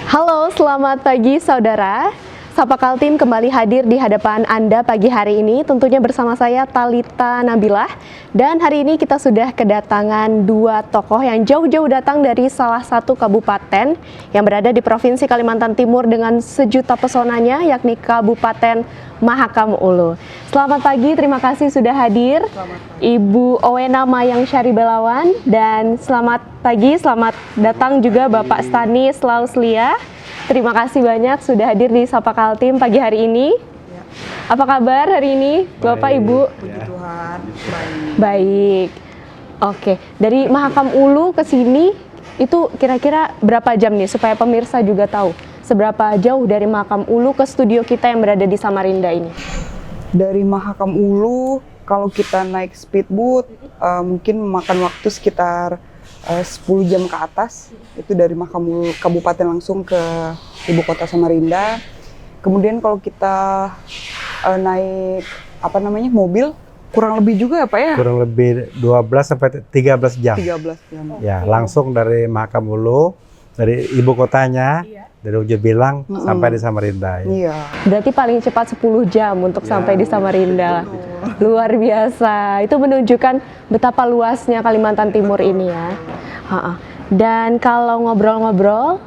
Halo, selamat pagi saudara. Sapa Kaltim kembali hadir di hadapan Anda pagi hari ini, tentunya bersama saya Talita Nabilah. Dan hari ini kita sudah kedatangan dua tokoh yang jauh-jauh datang dari salah satu kabupaten yang berada di Provinsi Kalimantan Timur dengan sejuta pesonanya, yakni Kabupaten Mahakam Ulu. Selamat pagi, terima kasih sudah hadir Ibu Owena Mayang Syaribelawan, dan selamat pagi, selamat datang juga Bapak Stanis Lauslia. Terima kasih banyak sudah hadir di Sapa Kaltim pagi hari ini. Ya. Apa kabar hari ini, Bapak, Ibu? Puji Tuhan, Baik. Oke, dari Mahakam Ulu ke sini itu kira-kira berapa jam nih supaya pemirsa juga tahu seberapa jauh dari Mahakam Ulu ke studio kita yang berada di Samarinda ini? Dari Mahakam Ulu, kalau kita naik speedboat, mungkin memakan waktu sekitar 10 jam ke atas. Itu dari Mahakam Ulu Kabupaten langsung ke ibu kota Samarinda. Kemudian kalau kita naik mobil, kurang lebih juga Pak ya? Kurang lebih 12 sampai 13 jam. 13 jam. Ya, langsung dari Mahakam Ulu, dari ibu kotanya, dari Ujung Bilang sampai di Samarinda. Ya. Iya. Berarti paling cepat 10 jam untuk sampai di Samarinda. Luar biasa. Itu menunjukkan betapa luasnya Kalimantan Timur ini ya. Dan kalau ngobrol-ngobrol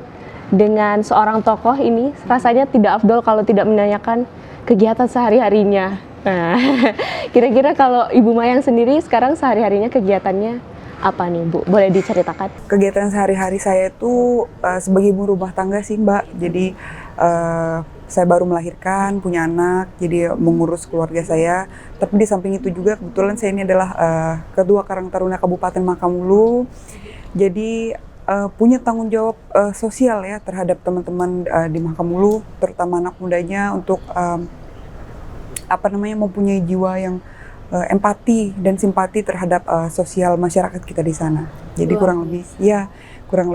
dengan seorang tokoh ini, rasanya tidak afdol kalau tidak menanyakan kegiatan sehari-harinya. Nah, kira-kira kalau Ibu Mayang sendiri sekarang sehari-harinya kegiatannya apa nih, Bu? Boleh diceritakan? Kegiatan sehari-hari saya itu sebagai ibu rumah tangga sih, Mbak. Jadi saya baru melahirkan, punya anak, jadi mengurus keluarga saya. Tapi di samping itu juga kebetulan saya ini adalah Ketua Karang Taruna Kabupaten Mahakam Ulu. Jadi punya tanggung jawab sosial ya terhadap teman-teman di Mahakam Ulu, terutama anak mudanya untuk mempunyai jiwa yang empati dan simpati terhadap sosial masyarakat kita di sana. Jadi kurang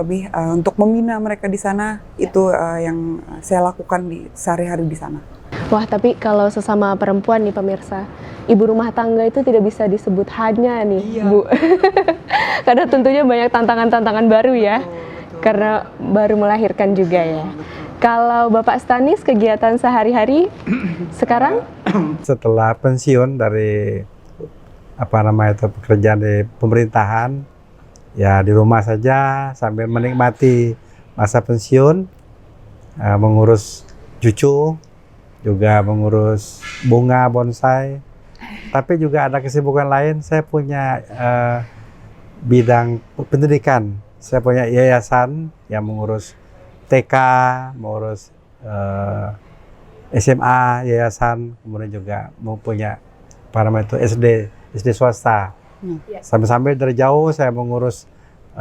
lebih untuk membina mereka di sana itu yang saya lakukan di sehari-hari di sana. Wah, tapi kalau sesama perempuan nih pemirsa, ibu rumah tangga itu tidak bisa disebut hanya nih, Bu. Karena tentunya banyak tantangan-tantangan baru ya, karena baru melahirkan juga ya. Kalau Bapak Stanis, kegiatan sehari-hari sekarang? Setelah pensiun dari pekerjaan di pemerintahan, ya di rumah saja sambil menikmati masa pensiun, mengurus cucu, juga mengurus bunga bonsai. Tapi juga ada kesibukan lain, saya punya bidang pendidikan. Saya punya yayasan yang mengurus TK, mengurus SMA, yayasan, kemudian juga mempunyai SD swasta. Sambil-sambil dari jauh saya mengurus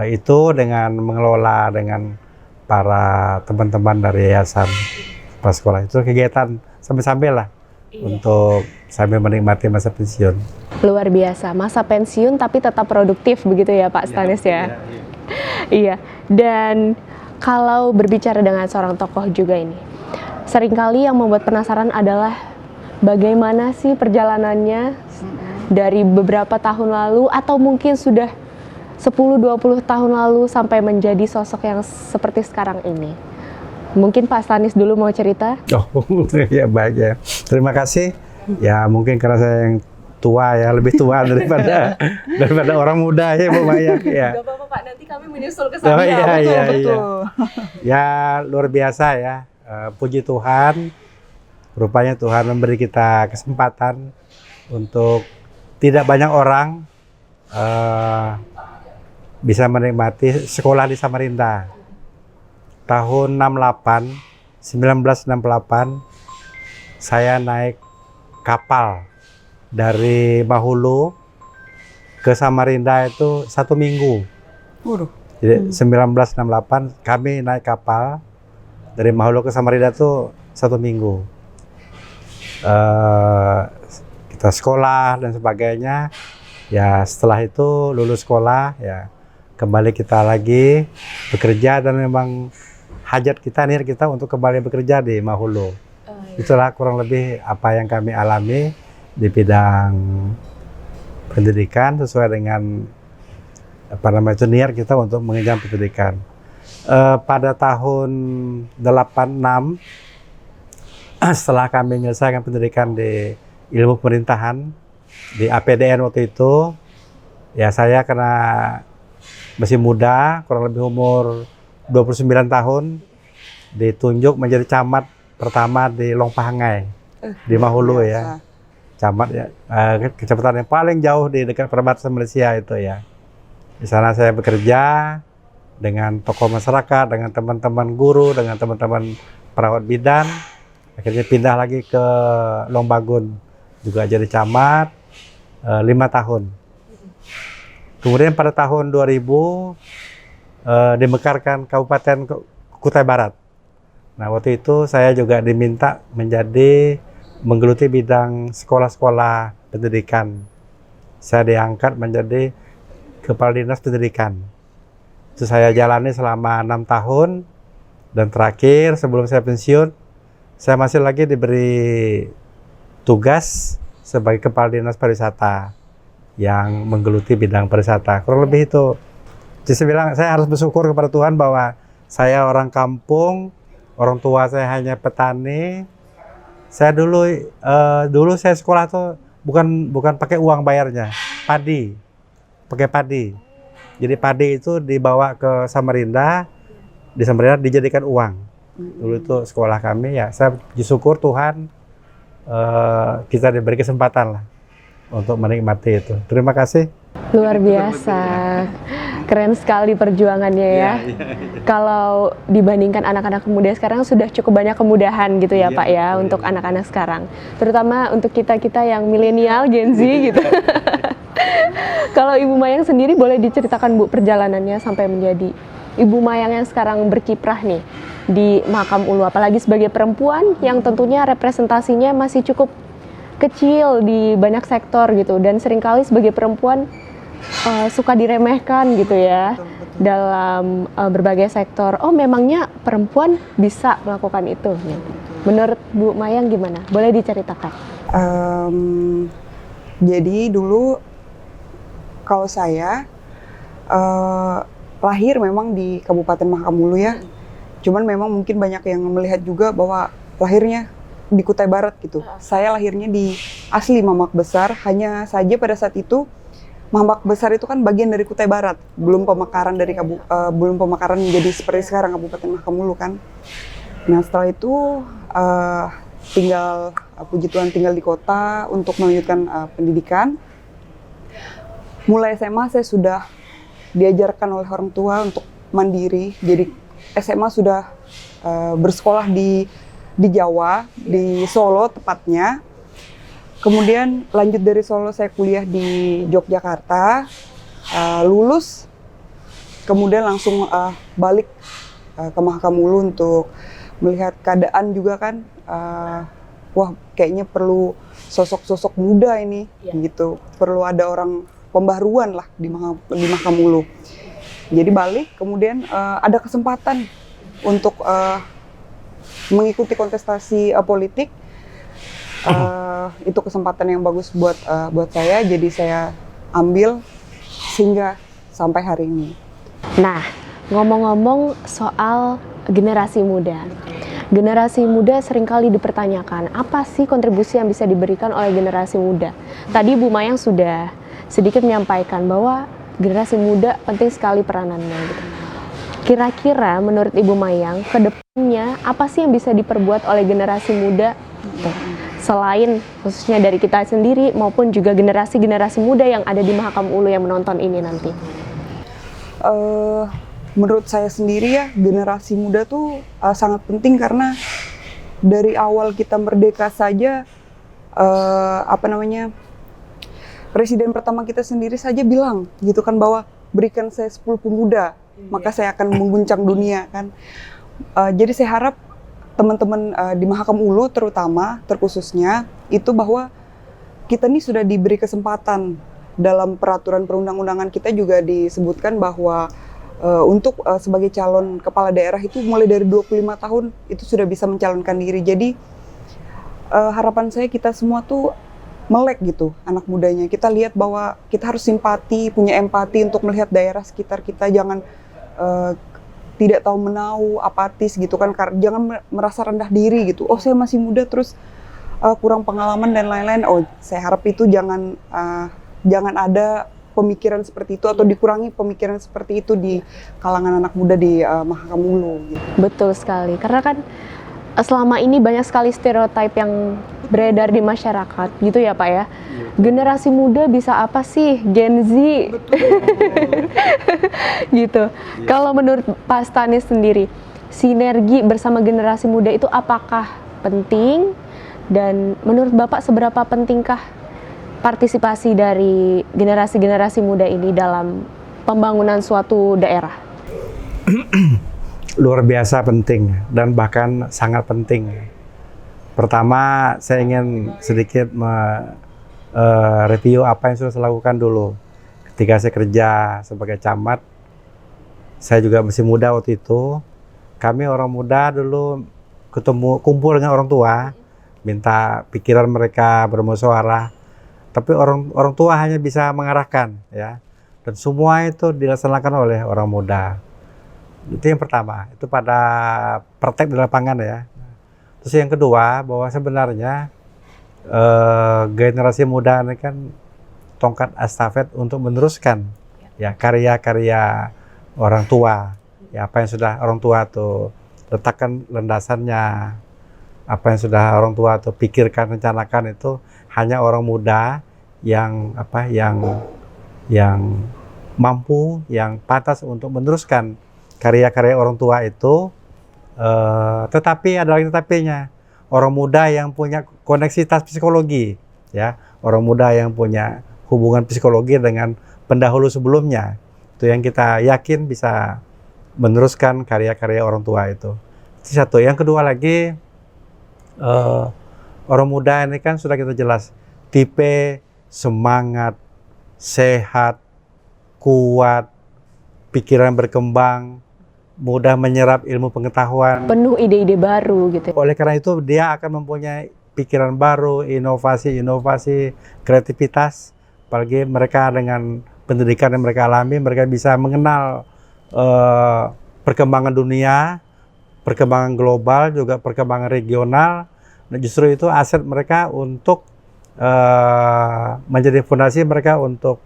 itu dengan mengelola dengan para teman-teman dari yayasan pas sekolah. Itu kegiatan sambil-sambil lah untuk sambil menikmati masa pensiun. Luar biasa, masa pensiun tapi tetap produktif begitu ya Pak Stanis ya? Iya, dan kalau berbicara dengan seorang tokoh juga ini, seringkali yang membuat penasaran adalah bagaimana sih perjalanannya dari beberapa tahun lalu atau mungkin sudah 10-20 tahun lalu sampai menjadi sosok yang seperti sekarang ini. Mungkin Pak Stanis dulu mau cerita? Oh, ya baik ya. Terima kasih. Ya mungkin karena saya yang tua ya, lebih tua daripada orang muda ya Bu Mayang ya. Gak apa-apa Pak, nanti kami menyusul ke sana. Oh, iya. Betul. Ya luar biasa ya. Puji Tuhan, rupanya Tuhan memberi kita kesempatan untuk tidak banyak orang bisa menikmati sekolah di Samarinda. Tahun 1968, saya naik kapal dari Mahulu ke Samarinda itu 1 minggu. Jadi 1968 kami naik kapal dari Mahulu ke Samarinda itu 1 minggu. Kita sekolah dan sebagainya. Ya setelah itu lulus sekolah ya kembali kita lagi bekerja, dan memang hajat kita, niat kita untuk kembali bekerja di Mahulu. Itulah kurang lebih apa yang kami alami di bidang pendidikan sesuai dengan niat kita untuk mengenyam pendidikan. pada tahun 86 setelah kami menyelesaikan pendidikan di ilmu pemerintahan di APDN waktu itu, ya saya karena masih muda, kurang lebih umur 29 tahun, ditunjuk menjadi camat pertama di Longpahangai, di Mahulu ya. Camat ya, kecamatan yang paling jauh di dekat perbatasan Malaysia itu ya. Di sana saya bekerja dengan tokoh masyarakat, dengan teman-teman guru, dengan teman-teman perawat bidan. Akhirnya pindah lagi ke Longbagun, juga jadi camat 5 tahun. Kemudian pada tahun 2000 dimekarkan Kabupaten Kutai Barat. Nah, waktu itu saya juga diminta menggeluti bidang sekolah-sekolah pendidikan. Saya diangkat menjadi Kepala Dinas Pendidikan. Itu saya jalani selama 6 tahun, dan terakhir sebelum saya pensiun, saya masih lagi diberi tugas sebagai Kepala Dinas Pariwisata yang menggeluti bidang pariwisata. Kurang lebih itu. Jadi saya bilang, saya harus bersyukur kepada Tuhan bahwa saya orang kampung, orang tua saya hanya petani. Saya dulu saya sekolah tuh bukan pakai uang bayarnya, pakai padi. Jadi padi itu dibawa ke Samarinda, di Samarinda dijadikan uang. Dulu itu sekolah kami ya. Saya bersyukur Tuhan kita diberi kesempatan lah untuk menikmati itu. Terima kasih. Luar biasa, keren sekali perjuangannya ya. Kalau dibandingkan anak-anak muda sekarang sudah cukup banyak kemudahan gitu ya Pak ya untuk anak-anak sekarang. Terutama untuk kita-kita yang milenial, Gen Z gitu. Kalau Ibu Mayang sendiri boleh diceritakan Bu perjalanannya sampai menjadi Ibu Mayang yang sekarang berkiprah nih di Mahakam Ulu, apalagi sebagai perempuan yang tentunya representasinya masih cukup kecil di banyak sektor gitu, dan seringkali sebagai perempuan suka diremehkan gitu ya dalam berbagai sektor. Oh, memangnya perempuan bisa melakukan itu? Menurut Bu Mayang gimana? Boleh diceritakan? Jadi dulu kalau saya lahir memang di Kabupaten Mahakam Ulu ya. Cuman memang mungkin banyak yang melihat juga bahwa lahirnya di Kutai Barat gitu. Saya lahirnya di asli Mamak Besar, hanya saja pada saat itu Mamak Besar itu kan bagian dari Kutai Barat, belum pemekaran belum pemekaran menjadi seperti sekarang Kabupaten Mahakam Ulu kan. Nah, setelah itu puji Tuhan tinggal di kota untuk melanjutkan pendidikan. Mulai SMA saya sudah diajarkan oleh orang tua untuk mandiri. Jadi SMA sudah bersekolah di Jawa, di Solo tepatnya. Kemudian lanjut dari Solo saya kuliah di Yogyakarta, lulus, kemudian langsung balik ke Mahakam Ulu untuk melihat keadaan juga kan. Wah, kayaknya perlu sosok-sosok muda ini, gitu. Perlu ada orang pembaruan lah di Mahakam Ulu. Jadi balik, kemudian ada kesempatan untuk mengikuti kontestasi politik. Itu kesempatan yang bagus buat saya, jadi saya ambil sehingga sampai hari ini. Nah, ngomong-ngomong soal generasi muda. Generasi muda seringkali dipertanyakan, apa sih kontribusi yang bisa diberikan oleh generasi muda? Tadi Bu Mayang sudah sedikit menyampaikan bahwa generasi muda penting sekali peranannya gitu. Kira-kira menurut Ibu Mayang, ke depannya apa sih yang bisa diperbuat oleh generasi muda gitu? Selain khususnya dari kita sendiri maupun juga generasi-generasi muda yang ada di Mahakam Ulu yang menonton ini nanti? Menurut saya sendiri ya, generasi muda tuh sangat penting karena dari awal kita merdeka saja, Presiden pertama kita sendiri saja bilang gitu kan bahwa berikan saya 10 pemuda, maka saya akan mengguncang dunia kan. Jadi saya harap teman-teman di Mahakam Ulu terkhususnya itu bahwa kita ini sudah diberi kesempatan. Dalam peraturan perundang-undangan kita juga disebutkan bahwa untuk sebagai calon kepala daerah itu mulai dari 25 tahun itu sudah bisa mencalonkan diri. Jadi harapan saya kita semua tuh melek gitu anak mudanya. Kita lihat bahwa kita harus simpati, punya empati untuk melihat daerah sekitar kita. Jangan tidak tahu menau, apatis gitu kan. Jangan merasa rendah diri gitu. Oh, saya masih muda terus kurang pengalaman dan lain-lain. Oh, saya harap itu jangan ada pemikiran seperti itu atau dikurangi pemikiran seperti itu di kalangan anak muda di Mahakam Ulu. Gitu. Betul sekali, karena kan selama ini banyak sekali stereotip yang beredar di masyarakat, gitu ya Pak ya. Generasi muda bisa apa sih, Gen Z, gitu. Kalau menurut Pak Stanis sendiri, sinergi bersama generasi muda itu apakah penting? Dan menurut Bapak seberapa pentingkah partisipasi dari generasi-generasi muda ini dalam pembangunan suatu daerah? Luar biasa penting dan bahkan sangat penting. Pertama, saya ingin sedikit review apa yang sudah saya lakukan dulu. Ketika saya kerja sebagai camat, saya juga masih muda waktu itu. Kami orang muda dulu kumpul dengan orang tua, minta pikiran mereka, bermusyawarah. Tapi orang tua hanya bisa mengarahkan, ya. Dan semua itu dilaksanakan oleh orang muda. Itu yang pertama, itu pada praktek di lapangan ya. Terus yang kedua, bahwa sebenarnya generasi muda ini kan tongkat estafet untuk meneruskan ya karya-karya orang tua. Ya, apa yang sudah orang tua tuh letakkan landasannya, apa yang sudah orang tua tuh pikirkan, rencanakan itu hanya orang muda yang mampu, yang pantas untuk meneruskan karya-karya orang tua itu. Tetapi ada lagi tetapinya, orang muda yang punya koneksitas psikologi, ya, orang muda yang punya hubungan psikologi dengan pendahulu sebelumnya, itu yang kita yakin bisa meneruskan karya-karya orang tua itu. Itu satu. Yang kedua lagi, orang muda ini kan sudah kita jelas tipe semangat, sehat, kuat, pikiran berkembang, mudah menyerap ilmu pengetahuan, penuh ide-ide baru gitu. Oleh karena itu dia akan mempunyai pikiran baru, inovasi, kreativitas. Apalagi mereka dengan pendidikan yang mereka alami, mereka bisa mengenal perkembangan dunia, perkembangan global, juga perkembangan regional. Nah, justru itu aset mereka untuk menjadi fondasi mereka untuk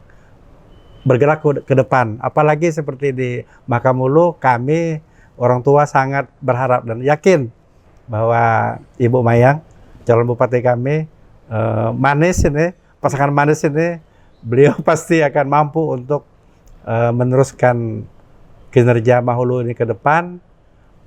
bergerak ke depan. Apalagi seperti di Mahakam Ulu, kami orang tua sangat berharap dan yakin bahwa Ibu Mayang, calon bupati kami, manis ini, pasangan manis ini, beliau pasti akan mampu untuk meneruskan kinerja Mahulu ini ke depan,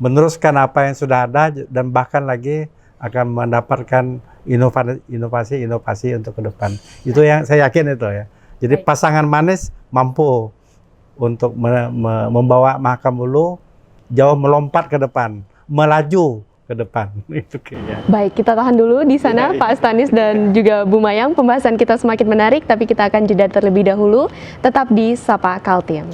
meneruskan apa yang sudah ada, dan bahkan lagi akan mendapatkan inovasi untuk ke depan. Itu yang saya yakin itu ya. Jadi pasangan manis mampu untuk membawa Mahakam Ulu jauh melompat ke depan, melaju ke depan. Itu kayaknya. Baik, kita tahan dulu di sana Pak Stanis dan juga Bu Mayang. Pembahasan kita semakin menarik, tapi kita akan jeda terlebih dahulu. Tetap di Sapa Kaltim.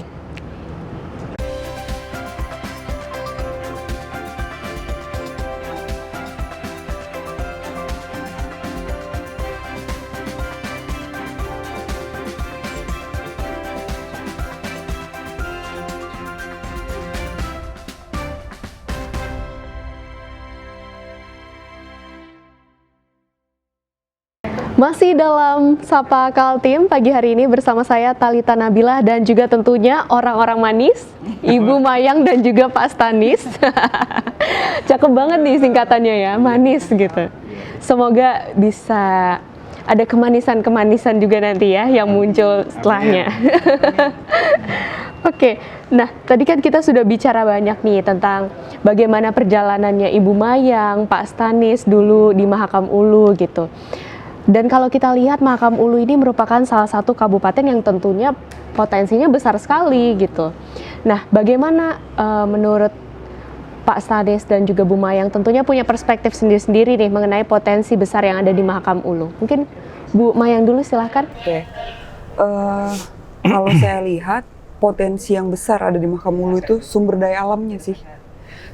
Masih dalam Sapa Kaltim pagi hari ini bersama saya Talita Nabilah dan juga tentunya orang-orang manis, Ibu Mayang dan juga Pak Stanis. Cakep banget nih singkatannya ya, manis gitu. Semoga bisa ada kemanisan-kemanisan juga nanti ya yang muncul setelahnya. Oke, nah tadi kan kita sudah bicara banyak nih tentang bagaimana perjalanannya Ibu Mayang, Pak Stanis dulu di Mahakam Ulu gitu. Dan kalau kita lihat Mahakam Ulu ini merupakan salah satu kabupaten yang tentunya potensinya besar sekali gitu. Nah, bagaimana menurut Pak Stanis dan juga Bu Mayang tentunya punya perspektif sendiri-sendiri nih mengenai potensi besar yang ada di Mahakam Ulu. Mungkin Bu Mayang dulu silahkan. Oke. Kalau saya lihat potensi yang besar ada di Mahakam Ulu itu sumber daya alamnya sih.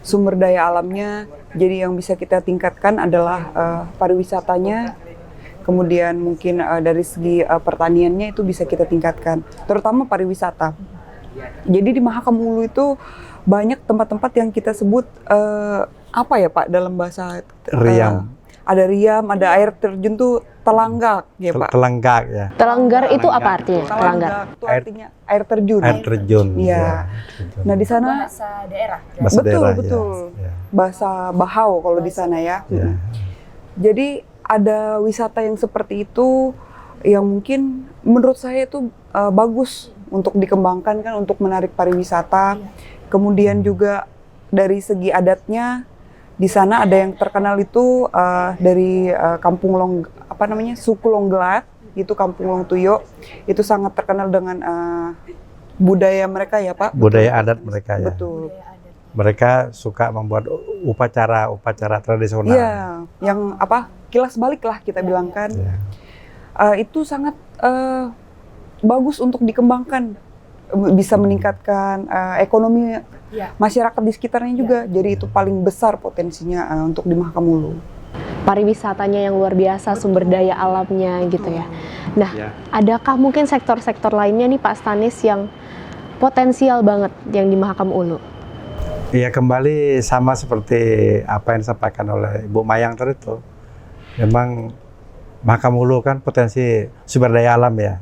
Sumber daya alamnya, jadi yang bisa kita tingkatkan adalah pariwisatanya. Kemudian mungkin dari segi pertaniannya itu bisa kita tingkatkan, terutama pariwisata. Jadi di Mahakam Ulu itu banyak tempat-tempat yang kita sebut apa ya Pak dalam bahasa Riam. ada riam, ada air terjun tuh telanggak ya Pak. Telenggak ya. Telanggar itu apa artinya? Telanggar. Telanggak itu artinya air terjun. Air terjun. Iya. Ya, terjun. Nah di sana Bahasa daerah. Bahasa betul daerah, betul ya. bahasa Bahau kalau di sana ya. Ya. Jadi ada wisata yang seperti itu yang mungkin menurut saya itu bagus untuk dikembangkan kan untuk menarik pariwisata. Kemudian juga dari segi adatnya di sana ada yang terkenal itu dari Kampung suku Longgelat itu Kampung Long Tuyo itu sangat terkenal dengan budaya mereka ya Pak. Budaya adat mereka ya. Betul. Mereka suka membuat upacara tradisional. Iya, yang kilas balik lah kita bilang kan. Ya. Itu sangat bagus untuk dikembangkan, bisa meningkatkan ekonomi masyarakat di sekitarnya juga. Jadi itu paling besar potensinya untuk di Mahakam Pariwisatanya yang luar biasa, sumber daya alamnya gitu ya. Nah, adakah mungkin sektor-sektor lainnya nih Pak Stanis yang potensial banget yang di Mahakam Ulu? Iya, kembali sama seperti apa yang disampaikan oleh Ibu Mayang tadi itu. Memang Mahakam Ulu kan potensi sumber daya alam ya.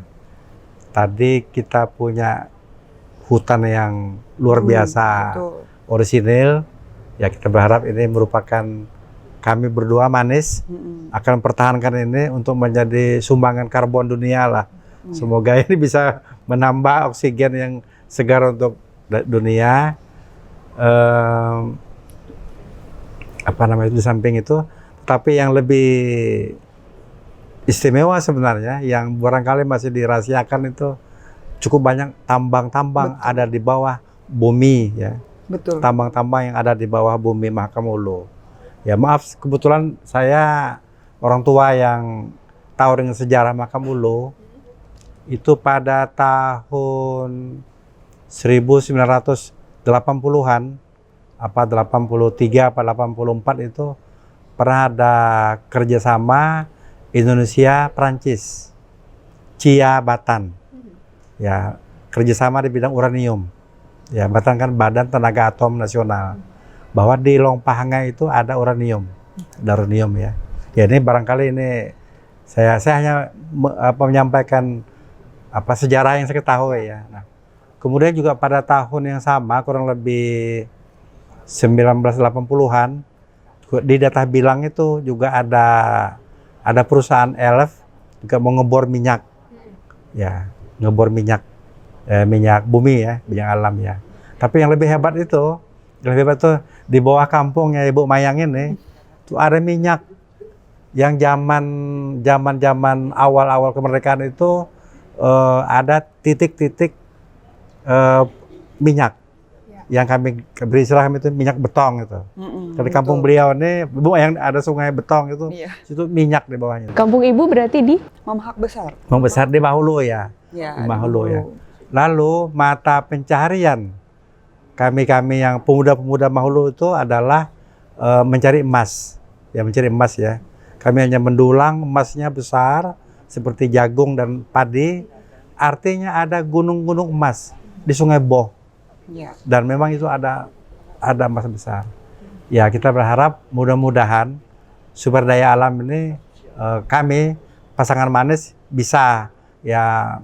Tadi kita punya hutan yang luar biasa, betul. orisinil. Ya kita berharap ini merupakan kami berdua manis akan pertahankan ini untuk menjadi sumbangan karbon dunia lah. Semoga ini bisa menambah oksigen yang segar untuk dunia. Di samping itu, tapi yang lebih istimewa sebenarnya yang barangkali masih dirahasiakan itu cukup banyak tambang-tambang ada di bawah bumi ya. Betul. Tambang-tambang yang ada di bawah bumi Mahakam Ulu. Ya maaf, kebetulan saya orang tua yang tahu dengan sejarah Mahakam Ulu. Itu pada tahun 1980-an, 83 apa 84 itu pernah ada kerjasama Indonesia-Prancis, CIA Batan, ya kerjasama di bidang uranium. Ya Batan kan Badan Tenaga Atom Nasional, bahwa di Longpahanga itu ada uranium ya. Ya ini barangkali ini saya hanya menyampaikan sejarah yang saya ketahui ya. Nah, kemudian juga pada tahun yang sama kurang lebih 1980-an di Data Bilang itu juga ada perusahaan ELF juga mau ngebor minyak, ya ngebor minyak bumi ya, minyak alam ya. Tapi yang lebih hebat itu di bawah kampungnya Ibu Mayang ini itu ada minyak yang zaman awal kemerdekaan itu ada titik-titik minyak yang kami beri istilah kami itu minyak betong itu. Di kampung beliau ini, Bu, yang ada sungai betong itu, itu minyak di bawahnya. Kampung Ibu berarti di Mamahak Besar. Membesar di Mahulu ya. Ya, di Mahulu ya. Lalu mata pencaharian kami yang pemuda-pemuda Mahulu itu adalah mencari emas. Ya mencari emas ya. Kami hanya mendulang emasnya besar seperti jagung dan padi. Artinya ada gunung-gunung emas di Sungai Boh. Ya. Dan memang itu ada emas besar. Ya kita berharap mudah-mudahan sumber daya alam ini kami pasangan manis bisa ya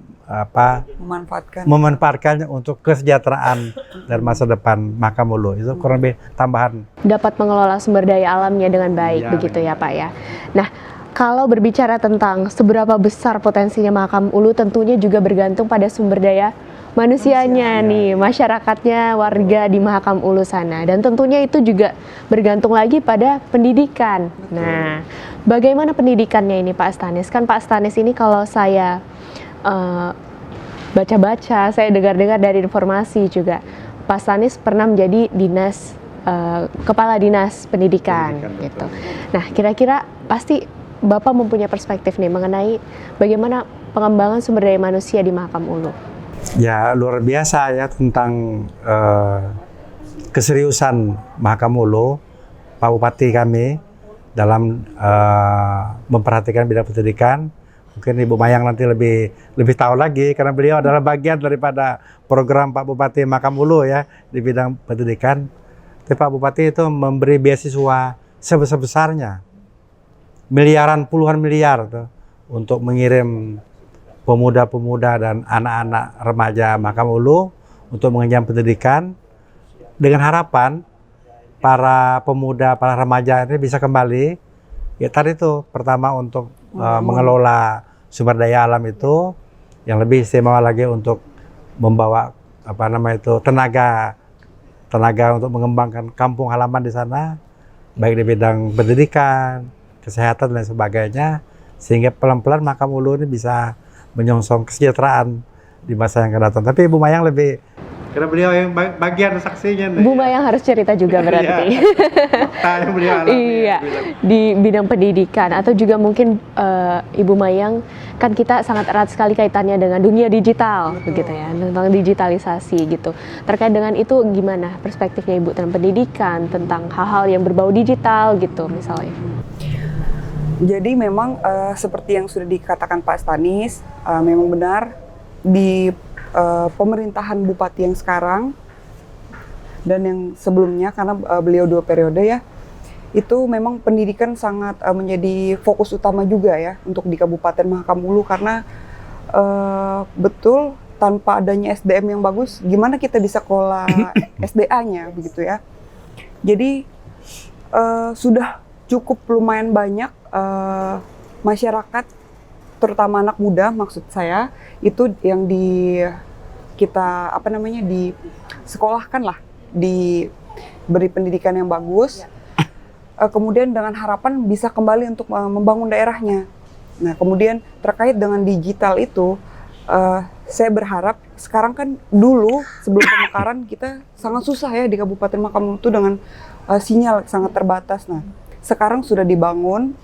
memanfaatkannya untuk kesejahteraan dan masa depan Mahakam Ulu. Itu kurang lebih tambahan. Dapat mengelola sumber daya alamnya dengan baik begitu ya Pak ya. Nah, kalau berbicara tentang seberapa besar potensinya Mahakam Ulu tentunya juga bergantung pada sumber daya manusianya nih, masyarakatnya, warga di Mahakam Ulu sana. Dan tentunya itu juga bergantung lagi pada pendidikan. Betul. Nah, bagaimana pendidikannya ini Pak Stanis? Kan Pak Stanis ini kalau saya baca-baca, saya dengar-dengar dari informasi juga, Pak Stanis pernah menjadi kepala dinas pendidikan gitu. Nah, kira-kira pasti Bapak mempunyai perspektif nih mengenai bagaimana pengembangan sumber daya manusia di Mahakam Ulu. Ya luar biasa ya tentang keseriusan Mahakam Ulu, Pak Bupati kami dalam memperhatikan bidang pendidikan, Mungkin Ibu Mayang nanti lebih tahu lagi karena beliau adalah bagian daripada program Pak Bupati Mahakam Ulu ya di bidang pendidikan. Tapi Pak Bupati itu memberi beasiswa sebesar-besarnya, miliaran, puluhan miliar tuh, untuk mengirim pemuda-pemuda dan anak-anak remaja Mahakam Ulu untuk mengenyam pendidikan dengan harapan para pemuda, para remaja ini bisa kembali. Ya tadi itu pertama untuk mengelola sumber daya alam itu, yang lebih istimewa lagi untuk membawa tenaga untuk mengembangkan kampung halaman di sana, baik di bidang pendidikan, kesehatan dan sebagainya, sehingga pelan-pelan Mahakam Ulu ini bisa menyongsong kesejahteraan di masa yang akan datang. Tapi Ibu Mayang lebih, karena beliau yang bagian saksinya nih. Bu Mayang harus cerita juga berarti. Yang beliau alami. Iya, di bidang pendidikan atau juga mungkin Ibu Mayang, kan kita sangat erat sekali kaitannya dengan dunia digital, begitu ya, tentang digitalisasi gitu. Terkait dengan itu gimana perspektifnya Ibu tentang pendidikan, tentang hal-hal yang berbau digital gitu misalnya? Jadi memang seperti yang sudah dikatakan Pak Stanis, memang benar di pemerintahan Bupati yang sekarang dan yang sebelumnya, karena beliau 2 periode ya, itu memang pendidikan sangat menjadi fokus utama juga ya untuk di Kabupaten Mahakam Ulu, karena betul tanpa adanya SDM yang bagus, gimana kita bisa kelola SDA-nya begitu ya. Jadi sudah cukup lumayan banyak masyarakat, terutama anak muda maksud saya, itu yang disekolahkan lah, diberi pendidikan yang bagus, kemudian dengan harapan bisa kembali untuk membangun daerahnya. Nah kemudian terkait dengan digital itu, saya berharap sekarang kan dulu sebelum pemekaran kita sangat susah ya di Kabupaten Mahakam Ulu itu dengan sinyal sangat terbatas. Nah sekarang sudah dibangun,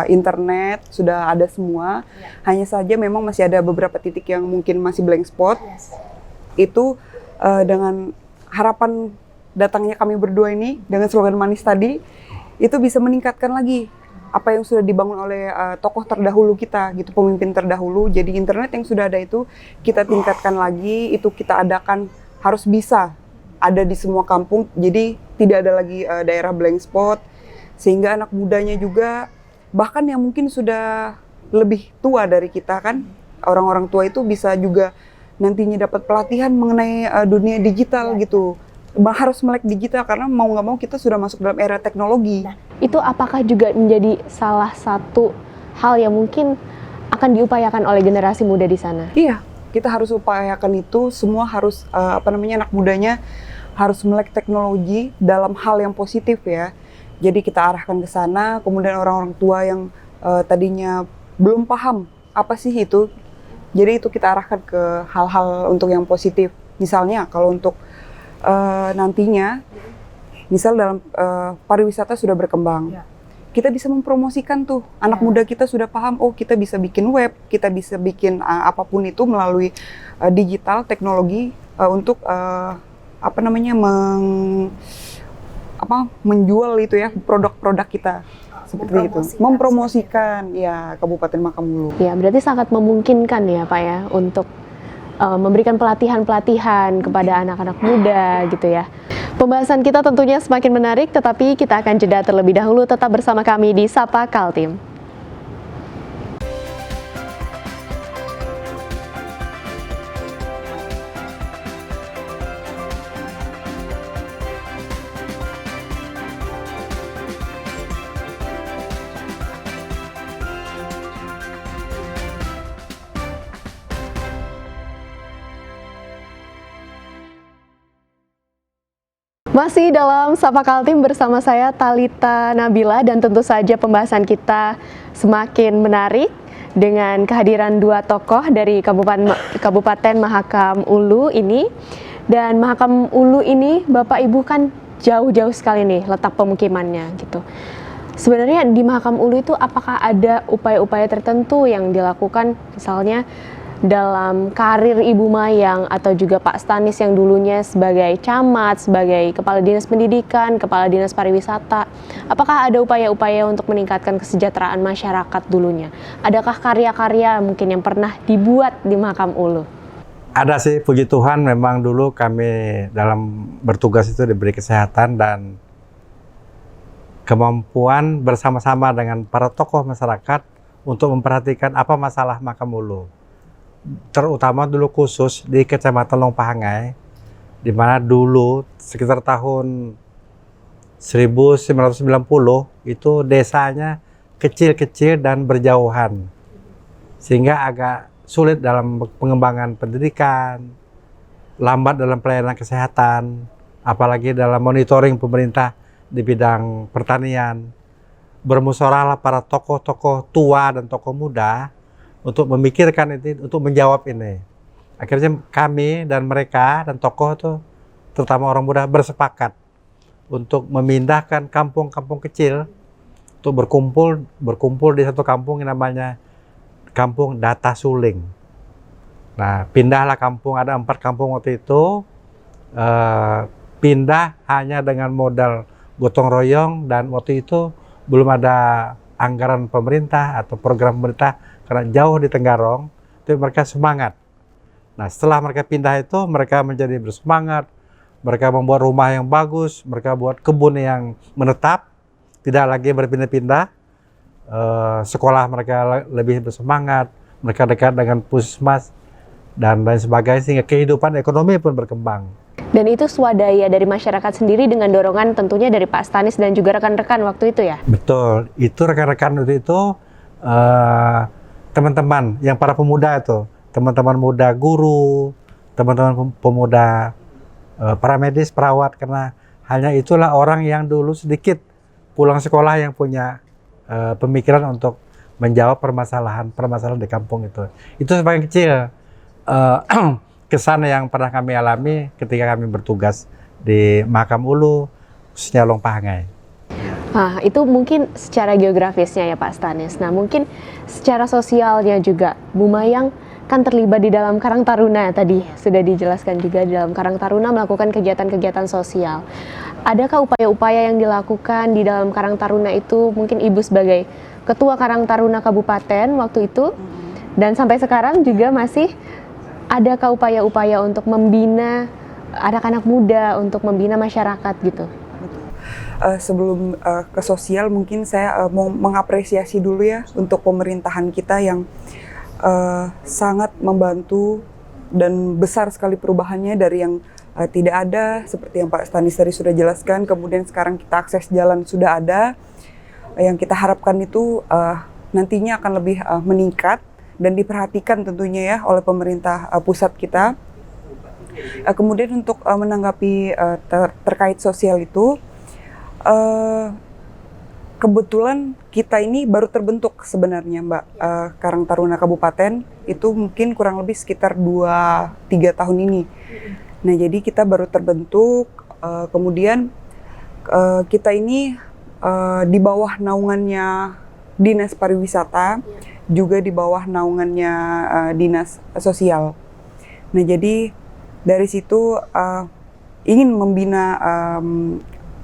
internet sudah ada semua, hanya saja memang masih ada beberapa titik yang mungkin masih blank spot. Itu dengan harapan datangnya kami berdua ini dengan slogan manis tadi, itu bisa meningkatkan lagi apa yang sudah dibangun oleh tokoh terdahulu kita gitu, pemimpin terdahulu. Jadi internet yang sudah ada itu kita tingkatkan lagi, itu kita adakan, harus bisa ada di semua kampung, jadi tidak ada lagi daerah blank spot, sehingga anak mudanya juga, bahkan yang mungkin sudah lebih tua dari kita kan, orang-orang tua itu bisa juga nantinya dapat pelatihan mengenai dunia digital gitu. Harus melek digital karena mau nggak mau kita sudah masuk dalam era teknologi. Nah, itu apakah juga menjadi salah satu hal yang mungkin akan diupayakan oleh generasi muda di sana? Iya, kita harus upayakan itu, semua harus anak mudanya harus melek teknologi dalam hal yang positif ya. Jadi kita arahkan ke sana, kemudian orang-orang tua yang tadinya belum paham apa sih itu, jadi itu kita arahkan ke hal-hal untuk yang positif. Misalnya kalau untuk nantinya, misal dalam pariwisata sudah berkembang, kita bisa mempromosikan tuh, anak muda kita sudah paham, oh kita bisa bikin web, kita bisa bikin apapun itu melalui digital, teknologi untuk menjual itu ya produk-produk kita seperti itu, mempromosikan ya Kabupaten Mahakam Ulu. Ya berarti sangat memungkinkan ya Pak ya untuk memberikan pelatihan-pelatihan kepada anak-anak muda gitu ya. Pembahasan kita tentunya semakin menarik, tetapi kita akan jeda terlebih dahulu. Tetap bersama kami di Sapa Kaltim. Masih dalam Sapa Kaltim bersama saya Talita Nabila, dan tentu saja pembahasan kita semakin menarik dengan kehadiran 2 tokoh dari Kabupaten Mahakam Ulu ini. Dan Mahakam Ulu ini Bapak Ibu kan jauh-jauh sekali nih letak pemukimannya gitu. Sebenarnya di Mahakam Ulu itu apakah ada upaya-upaya tertentu yang dilakukan, misalnya dalam karir Ibu Mayang atau juga Pak Stanis yang dulunya sebagai camat, sebagai kepala dinas pendidikan, kepala dinas pariwisata, apakah ada upaya-upaya untuk meningkatkan kesejahteraan masyarakat dulunya? Adakah karya-karya mungkin yang pernah dibuat di Mahakam Ulu? Ada sih, puji Tuhan memang dulu kami dalam bertugas itu diberi kesehatan dan kemampuan bersama-sama dengan para tokoh masyarakat untuk memperhatikan apa masalah Mahakam Ulu. Terutama dulu khusus di Kecamatan Longpahangai, di mana dulu sekitar tahun 1990 itu desanya kecil-kecil dan berjauhan, sehingga agak sulit dalam pengembangan pendidikan, lambat dalam pelayanan kesehatan, apalagi dalam monitoring pemerintah di bidang pertanian. Bermusyawarahlah para tokoh-tokoh tua dan tokoh muda untuk memikirkan itu, untuk menjawab ini. Akhirnya kami dan mereka dan tokoh itu, terutama orang muda, bersepakat untuk memindahkan kampung-kampung kecil untuk berkumpul di satu kampung yang namanya Kampung Data Suling. Nah, pindahlah kampung, ada 4 kampung waktu itu, pindah hanya dengan modal gotong royong, dan waktu itu belum ada anggaran pemerintah atau program pemerintah karena jauh di Tenggarong, tapi mereka semangat. Nah, setelah mereka pindah itu, mereka menjadi bersemangat, mereka membuat rumah yang bagus, mereka buat kebun yang menetap, tidak lagi berpindah-pindah, sekolah mereka lebih bersemangat, mereka dekat dengan puskesmas, dan lain sebagainya, sehingga kehidupan ekonomi pun berkembang. Dan itu swadaya dari masyarakat sendiri dengan dorongan tentunya dari Pak Stanis dan juga rekan-rekan waktu itu ya? Betul, itu rekan-rekan waktu itu, teman-teman yang para pemuda itu, teman-teman muda guru, teman-teman pemuda para medis, perawat, karena hanya itulah orang yang dulu sedikit pulang sekolah yang punya pemikiran untuk menjawab permasalahan di kampung itu. Itu sebagian kecil kesan yang pernah kami alami ketika kami bertugas di Mahakam Ulu, khususnya Longpahangai. Nah, itu mungkin secara geografisnya ya Pak Stanis. Nah, mungkin secara sosialnya juga, Bu Mayang kan terlibat di dalam Karang Taruna, tadi sudah dijelaskan juga di dalam Karang Taruna melakukan kegiatan-kegiatan sosial. Adakah upaya-upaya yang dilakukan di dalam Karang Taruna itu, mungkin Ibu sebagai Ketua Karang Taruna Kabupaten waktu itu, dan sampai sekarang juga masih adakah upaya-upaya untuk membina anak-anak muda, untuk membina masyarakat gitu? Sebelum ke sosial, mungkin saya mau mengapresiasi dulu ya untuk pemerintahan kita yang sangat membantu dan besar sekali perubahannya dari yang tidak ada, seperti yang Pak Stanis tadi sudah jelaskan, kemudian sekarang kita akses jalan sudah ada. Yang kita harapkan itu nantinya akan lebih meningkat dan diperhatikan tentunya ya oleh pemerintah pusat kita. Kemudian untuk menanggapi terkait sosial itu, kebetulan kita ini baru terbentuk sebenarnya Mbak, Karang Taruna Kabupaten itu mungkin kurang lebih sekitar 2-3 tahun ini. Nah, jadi kita baru terbentuk, kemudian kita ini di bawah naungannya Dinas Pariwisata, juga di bawah naungannya Dinas Sosial. Nah, jadi dari situ ingin membina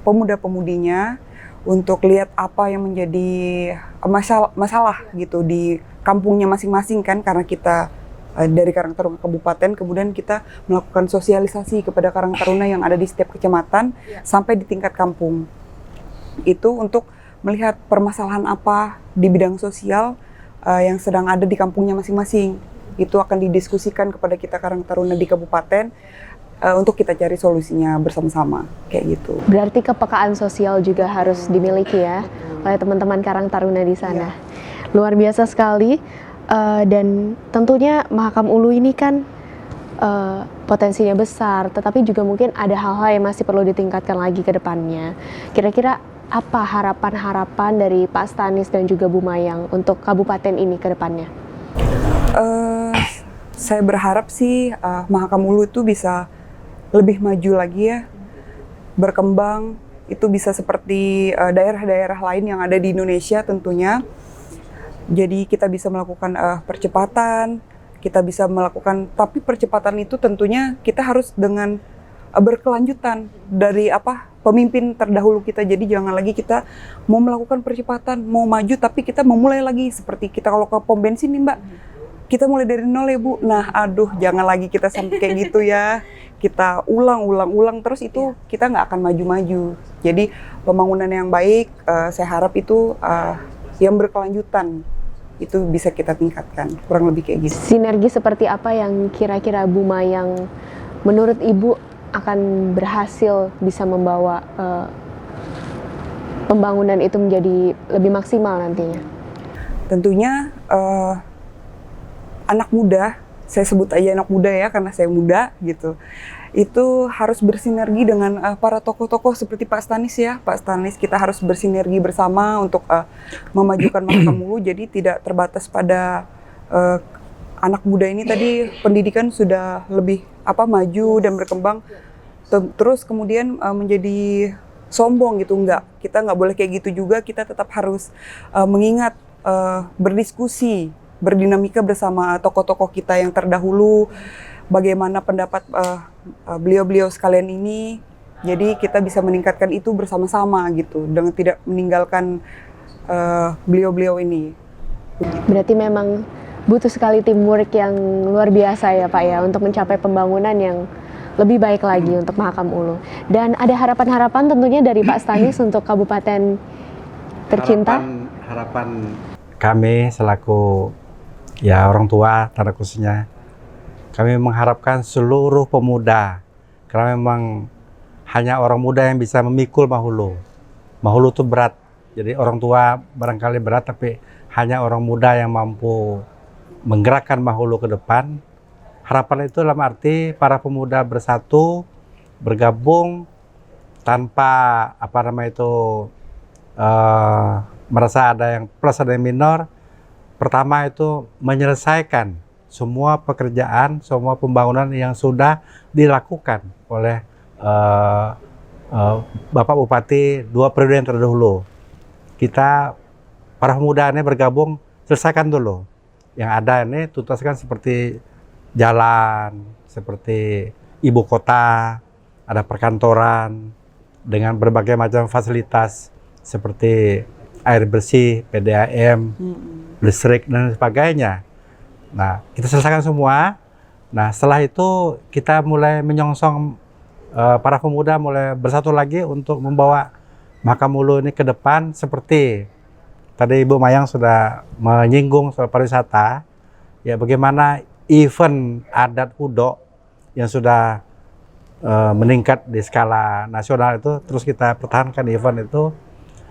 pemuda-pemudinya untuk lihat apa yang menjadi masalah gitu di kampungnya masing-masing kan, karena kita dari Karang Taruna Kabupaten, kemudian kita melakukan sosialisasi kepada Karang Taruna yang ada di setiap kecamatan sampai di tingkat kampung. Itu untuk melihat permasalahan apa di bidang sosial yang sedang ada di kampungnya masing-masing. Itu akan didiskusikan kepada kita Karang Taruna di kabupaten untuk kita cari solusinya bersama-sama, kayak gitu. Berarti kepekaan sosial juga harus dimiliki ya oleh teman-teman Karang Taruna di sana. Luar biasa sekali, dan tentunya Mahakam Ulu ini kan potensinya besar, tetapi juga mungkin ada hal-hal yang masih perlu ditingkatkan lagi ke depannya. Kira-kira apa harapan-harapan dari Pak Stanis dan juga Bu Mayang untuk kabupaten ini ke depannya? Saya berharap sih Mahakam Ulu itu bisa lebih maju lagi ya, berkembang, itu bisa seperti daerah-daerah lain yang ada di Indonesia tentunya. Jadi kita bisa melakukan percepatan, kita bisa melakukan, tapi percepatan itu tentunya kita harus dengan berkelanjutan dari pemimpin terdahulu kita. Jadi jangan lagi kita mau melakukan percepatan, mau maju tapi kita memulai lagi seperti kita kalau ke pom bensin nih Mbak, kita mulai dari nol ya Bu. Nah aduh jangan lagi kita sampai kayak gitu ya. Kita ulang terus itu kita nggak akan maju-maju. Jadi pembangunan yang baik, saya harap itu yang berkelanjutan itu bisa kita tingkatkan, kurang lebih kayak gitu. Sinergi seperti apa yang kira-kira Bu Mayang menurut Ibu akan berhasil bisa membawa pembangunan itu menjadi lebih maksimal nantinya? Tentunya anak muda, saya sebut aja anak muda ya karena saya muda gitu, itu harus bersinergi dengan para tokoh-tokoh seperti Pak Stanis ya. Pak Stanis kita harus bersinergi bersama untuk memajukan Mahkamulu. Jadi tidak terbatas pada anak muda ini tadi, pendidikan sudah lebih maju dan berkembang. Terus kemudian menjadi sombong gitu, enggak. Kita nggak boleh kayak gitu juga, kita tetap harus mengingat, berdiskusi, berdinamika bersama tokoh-tokoh kita yang terdahulu, bagaimana pendapat beliau-beliau sekalian ini. Jadi kita bisa meningkatkan itu bersama-sama gitu, dengan tidak meninggalkan beliau-beliau ini. Berarti memang butuh sekali teamwork yang luar biasa ya Pak ya, untuk mencapai pembangunan yang lebih baik lagi untuk Mahakam Ulu. Dan ada harapan-harapan tentunya dari Pak Stanis untuk kabupaten tercinta. Harapan kami selaku ya orang tua, tanda khususnya, kami mengharapkan seluruh pemuda, karena memang hanya orang muda yang bisa memikul Mahulu. Mahulu itu berat, jadi orang tua barangkali berat, tapi hanya orang muda yang mampu menggerakkan Mahulu ke depan. Harapan itu dalam arti para pemuda bersatu, bergabung, tanpa merasa ada yang plus ada yang minor. Pertama itu menyelesaikan semua pekerjaan, semua pembangunan yang sudah dilakukan oleh Bapak Bupati 2 periode yang terdahulu. Kita para pemuda ini bergabung, selesaikan dulu. Yang ada ini tuntaskan seperti jalan, seperti ibu kota, ada perkantoran dengan berbagai macam fasilitas seperti air bersih, PDAM, listrik dan sebagainya. Nah, kita selesaikan semua. Nah, setelah itu kita mulai menyongsong para pemuda mulai bersatu lagi untuk membawa Mahkamulu ini ke depan, seperti tadi Ibu Mayang sudah menyinggung soal pariwisata. Ya, bagaimana event adat Hudo yang sudah meningkat di skala nasional itu terus kita pertahankan event itu,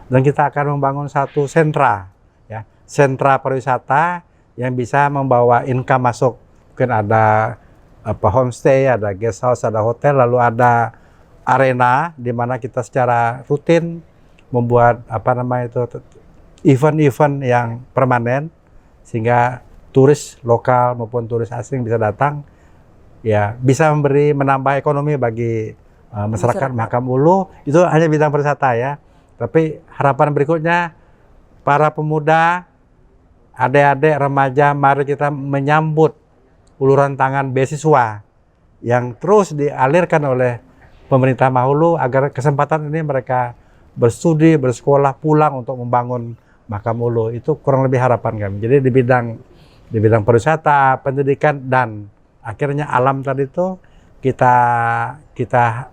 dan kita akan membangun satu sentra, ya, sentra pariwisata yang bisa membawa income masuk. Mungkin ada homestay, ada guest house, ada hotel, lalu ada arena di mana kita secara rutin membuat event-event yang permanen sehingga turis lokal maupun turis asing bisa datang, ya bisa menambah ekonomi bagi masyarakat Mahakam Ulu. Itu hanya bidang pariwisata ya. Tapi harapan berikutnya, para pemuda, adik-adik, remaja, mari kita menyambut uluran tangan beasiswa yang terus dialirkan oleh pemerintah Mahulu agar kesempatan ini mereka berstudi, bersekolah, pulang untuk membangun Mahakam Ulu. Itu kurang lebih harapan kami. Jadi di bidang pariwisata, pendidikan, dan akhirnya alam tadi itu kita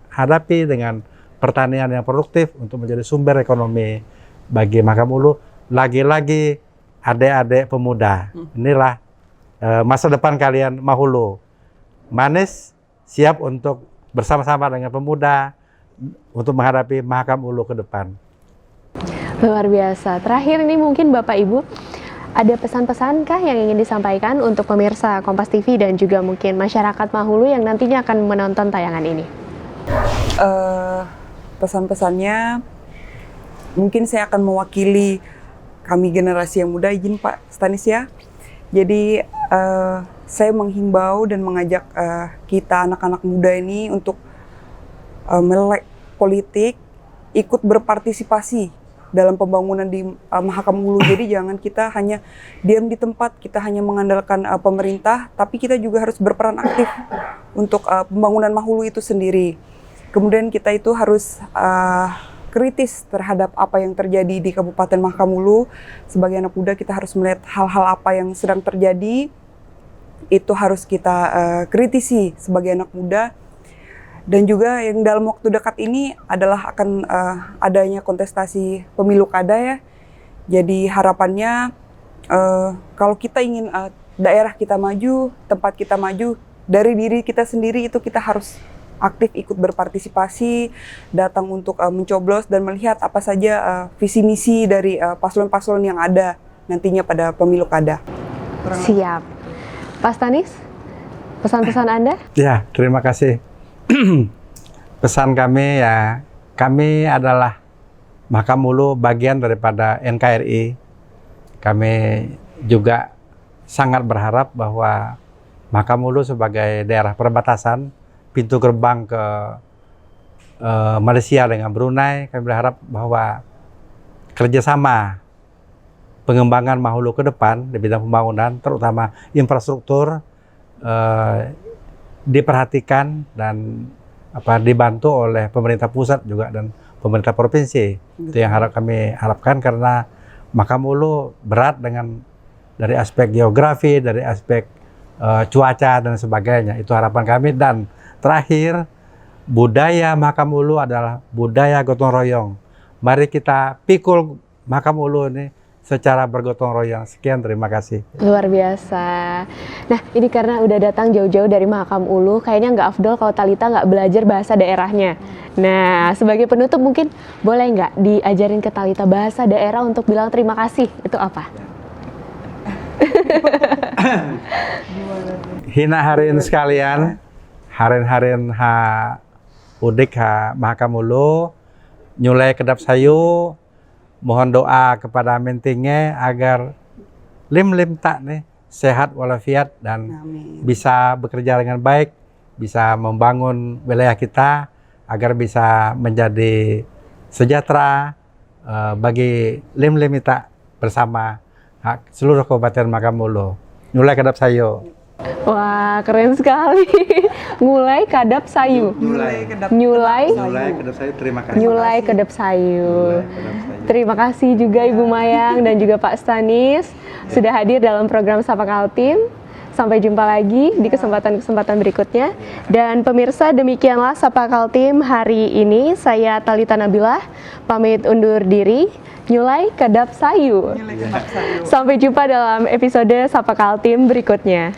hadapi dengan pertanian yang produktif untuk menjadi sumber ekonomi bagi Mahakam Ulu. Lagi-lagi adik-adik pemuda, inilah masa depan kalian Mahulu. Manis, siap untuk bersama-sama dengan pemuda untuk menghadapi Mahakam Ulu ke depan. Luar biasa. Terakhir ini mungkin Bapak Ibu, ada pesan-pesan kah yang ingin disampaikan untuk pemirsa Kompas TV dan juga mungkin masyarakat Mahulu yang nantinya akan menonton tayangan ini? Pesan-pesannya mungkin saya akan mewakili kami generasi yang muda, izin Pak Stanis ya. Jadi saya menghimbau dan mengajak kita anak-anak muda ini untuk melek politik, ikut berpartisipasi dalam pembangunan di Mahakam Hulu. Jadi jangan kita hanya diam di tempat, kita hanya mengandalkan pemerintah, tapi kita juga harus berperan aktif untuk pembangunan Mahulu itu sendiri. Kemudian kita itu harus kritis terhadap apa yang terjadi di Kabupaten Mahakam Hulu. Sebagai anak muda kita harus melihat hal-hal apa yang sedang terjadi, itu harus kita kritisi sebagai anak muda. Dan juga yang dalam waktu dekat ini adalah akan adanya kontestasi pemilu kada ya. Jadi harapannya kalau kita ingin daerah kita maju, tempat kita maju, dari diri kita sendiri itu kita harus aktif ikut berpartisipasi, datang untuk mencoblos dan melihat apa saja visi misi dari paslon-paslon yang ada nantinya pada pemilu kada. Siap. Pak Stanis, pesan-pesan Anda? Ya, terima kasih. Pesan kami ya, kami adalah Mahakam Hulu bagian daripada NKRI. Kami juga sangat berharap bahwa Mahakam Hulu sebagai daerah perbatasan, pintu gerbang ke Malaysia dengan Brunei, kami berharap bahwa kerjasama pengembangan Mahulu ke depan di bidang pembangunan, terutama infrastruktur, diperhatikan dan dibantu oleh pemerintah pusat juga dan pemerintah provinsi. Itu yang kami harapkan, karena Mahakam Hulu berat dari aspek geografi, dari aspek cuaca dan sebagainya. Itu harapan kami. Dan terakhir, budaya Mahakam Hulu adalah budaya gotong royong. Mari kita pikul Mahakam Hulu ini secara bergotong royong. Sekian, terima kasih. Luar biasa. Nah, ini karena udah datang jauh-jauh dari Mahakam Hulu, kayaknya nggak afdol kalau Talita nggak belajar bahasa daerahnya. Nah, sebagai penutup mungkin boleh nggak diajarin ke Talita bahasa daerah untuk bilang terima kasih, itu apa? Hina harin sekalian, harin-harin udik Mahakam Hulu, nyulai kedap sayu, mohon doa kepada mentingnya agar lim tak nih sehat walafiat dan Amin. bisa bekerja dengan baik, bisa membangun wilayah kita agar bisa menjadi sejahtera bagi lim tak bersama seluruh Kabupaten Mahakam Hulu. Nyulai kedap sayu. Wah, keren sekali. Mulai kadap sayu. Nyulai kedap sayu, terima kasih. Nyulai kedap sayu. Terima kasih juga Ibu Mayang dan juga Pak Stanis sudah hadir dalam program Sapa Kaltim. Sampai jumpa lagi di kesempatan-kesempatan berikutnya. Dan pemirsa, demikianlah Sapa Kaltim hari ini. Saya Talita Nabilah, pamit undur diri. Nyulai kedap sayu. Sampai jumpa dalam episode Sapa Kaltim berikutnya.